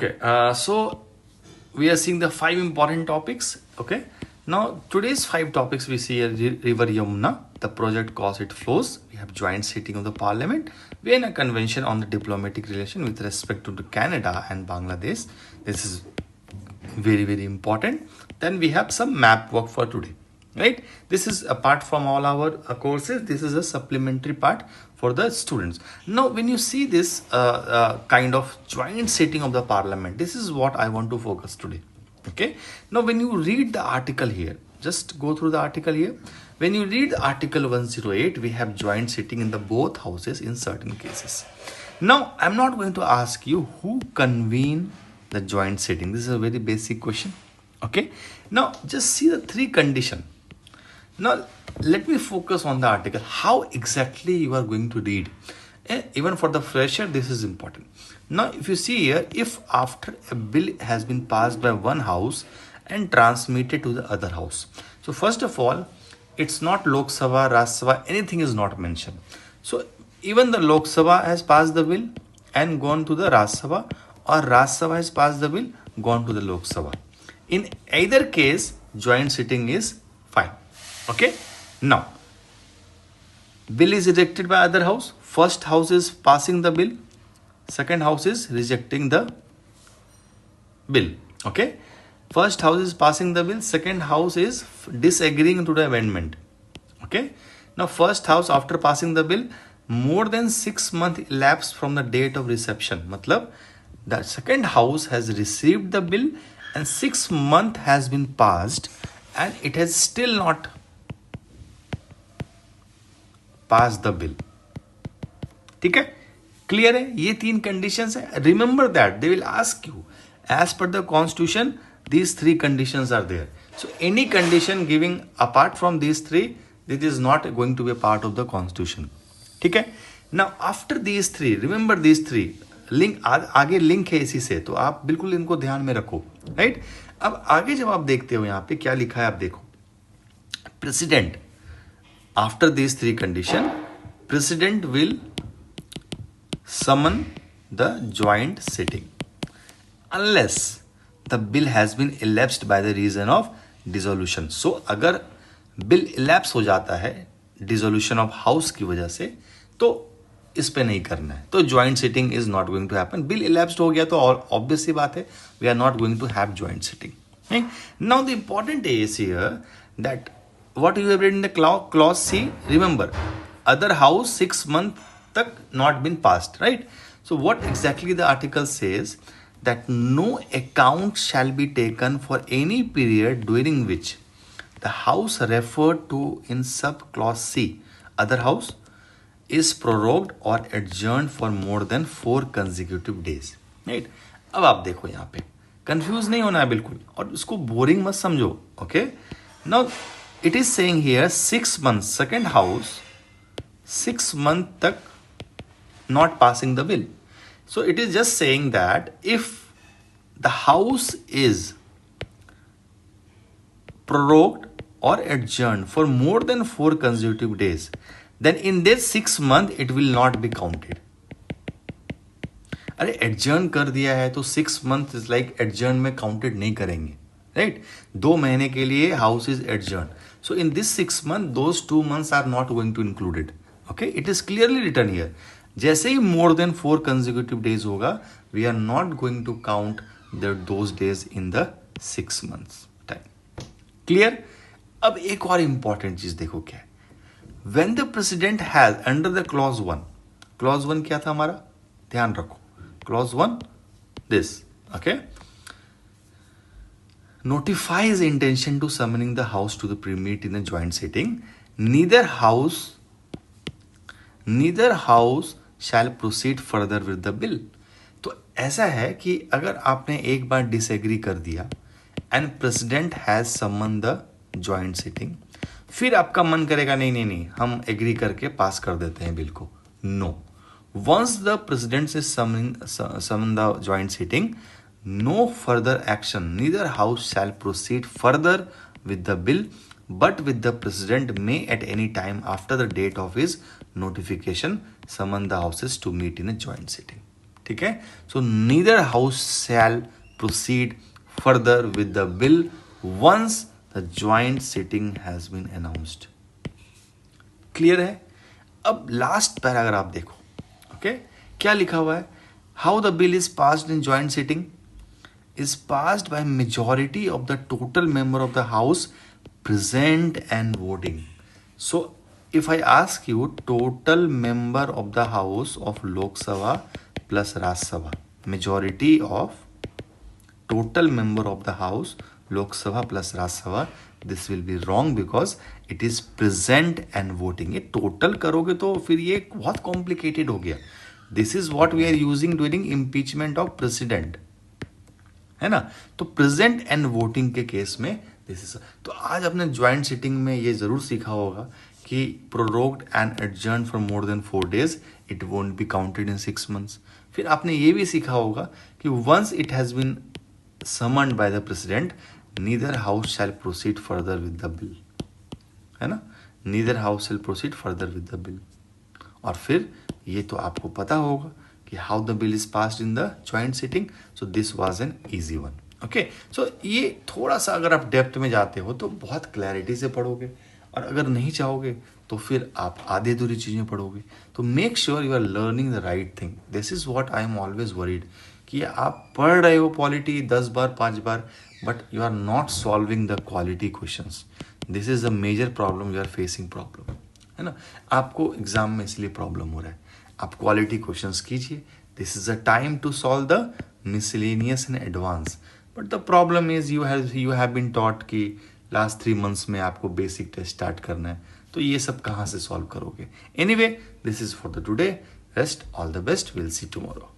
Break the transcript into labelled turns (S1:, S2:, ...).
S1: Okay, so we are seeing the 5 important topics. Okay, now today's 5 topics we see River Yamuna, the project cause it flows. We have joint sitting of the Parliament, Vienna Convention on the diplomatic relation with respect to Canada and Bangladesh. This is very important. Then we have some map work for today, right? This is apart from all our courses. This is a supplementary part for the students. Now when you see this kind of joint sitting of the Parliament, this is what I want to focus today. Okay, now when you read the article here, just go through the article here. When you read article 108, we have joint sitting in the both houses in certain cases. Now I'm not going to ask you who convene the joint sitting. This is a very basic question. Okay, now just see the 3 conditions. Now let me focus on the article, how exactly you are going to read. Even for the fresher, this is important. Now if you see here, if after a bill has been passed by one house and transmitted to the other house. So first of all, it's not Lok Sabha, Rajya Sabha, anything is not mentioned. So even the Lok Sabha has passed the bill and gone to the Rajya Sabha, or Rajya Sabha has passed the bill, gone to the Lok Sabha. In either case, joint sitting is fine. Okay, now bill is rejected by other house. First house is passing the bill, second house is rejecting the bill. Okay, first house is passing the bill, second house is disagreeing to the amendment. Okay, now first house after passing the bill, more than 6 months elapsed from the date of reception. Matlab, the second house has received the bill and 6 months has been passed and it has still not passed the bill. ठीक है, clear है? ये 3 conditions है. Remember that they will ask you as per the constitution, these 3 conditions are there. So any condition giving apart from these 3, this is not going to be a part of the constitution. ठीक है. Now after these 3, remember these 3 link आगे link है इसी से, तो आप बिल्कुल इनको ध्यान में रखो, राइट? अब आगे जब आप देखते हो यहाँ पे क्या लिखा है, आप देखो, president after this 3 condition, president will summon the joint sitting unless the bill has been elapsed by the reason of dissolution. So अगर बिल elapse हो जाता है dissolution of house की वजह से, तो इस पे नहीं करना है, तो joint sitting is not going to happen. Bill elapsed हो गया तो obvious सी बात है, we are not going to have joint sitting. Right? Now the important is here that what you have read in the clause C, remember other house 6 months तक not been passed, right? So what exactly the article says, that no account shall be taken for any period during which the house referred to in sub clause C, other house, is prorogued or adjourned for more than 4 consecutive days, right? अब आप देखो यहाँ पे confuse नहीं होना है बिल्कुल, और इसको बोरिंग मत समझो. Okay, now it is saying here 6 months, second house 6 months तक not passing the bill. So it is just saying that if the house is prorogued or adjourned for more than 4 consecutive days, then in this 6 months it will not be counted. अरे adjourn कर दिया है तो 6 months is like adjourn में counted नहीं करेंगे, right? 2 महीने के लिए house is adjourned. So in this 6 months, those 2 months are not going to included. Okay, it is clearly written here. जैसे ही more than 4 consecutive days होगा, we are not going to count those days in the 6 months time. Clear? अब एक और important चीज देखो क्या है. When the president has under the clause 1, clause 1 क्या था हमारा, ध्यान रखो, clause 1 this, okay, notifies intention to summoning the house to the pre-meet in a joint sitting, neither house shall proceed further with the bill. तो ऐसा है कि अगर आपने एक बार डिसएग्री कर दिया and president has summon the joint sitting, फिर आपका मन करेगा नहीं हम एग्री करके पास कर देते हैं बिल को. No, once the president say summon the joint sitting, no further action, neither house shall proceed further with the bill but with the president may at any time after the date of his notification summon the houses to meet in a joint sitting. ठीक है. So neither house shall proceed further with the bill once the joint sitting has been announced. Clear है. अब last para अगर आप देखो, okay, क्या लिखा हुआ है, how the bill is passed in joint sitting is passed by majority of the total member of the house present and voting. So if I ask you total member of the house of Lok Sabha plus Rajya Sabha, majority of total member of the house Lok Sabha plus Rajya Sabha, this will be wrong because it is present and voting. ये total करोगे तो फिर ये बहुत complicated हो गया. This is what we are using during impeachment of president, है ना. तो प्रेजेंट एंड वोटिंग के केस में दिस इज. तो आज आपने ज्वाइंट सिटिंग में ये जरूर सीखा होगा कि prorogued and adjourn for more than 4 days it won't be counted in 6 months. फिर आपने ये भी सीखा होगा कि once it has been summoned by the president neither house shall proceed further with the bill, है ना. Neither house shall proceed further with the bill. और फिर ये तो आपको पता होगा कि how the bill is passed in the joint sitting. So this was an easy one. Okay, so ये थोड़ा सा अगर आप डेप्थ में जाते हो तो बहुत क्लैरिटी से पढ़ोगे, और अगर नहीं चाहोगे तो फिर आप आधी अधूरी चीज़ें पढ़ोगे. तो make sure you are learning the right thing. This is what I am always worried कि आप पढ़ रहे हो पॉलिटी 10 बार 5 बार, but you are not solving the quality questions. This is the major problem you are facing problem, है ना. आपको एग्जाम में इसलिए प्रॉब्लम हो रहा है. आप क्वालिटी क्वेश्चंस कीजिए. This is the time to solve the miscellaneous and advance. But the problem is you have been taught कि लास्ट 3 months में आपको बेसिक टेस्ट स्टार्ट करना है, तो ये सब कहाँ से सॉल्व करोगे. Anyway, this is for the today. Rest, all the best, will see tomorrow.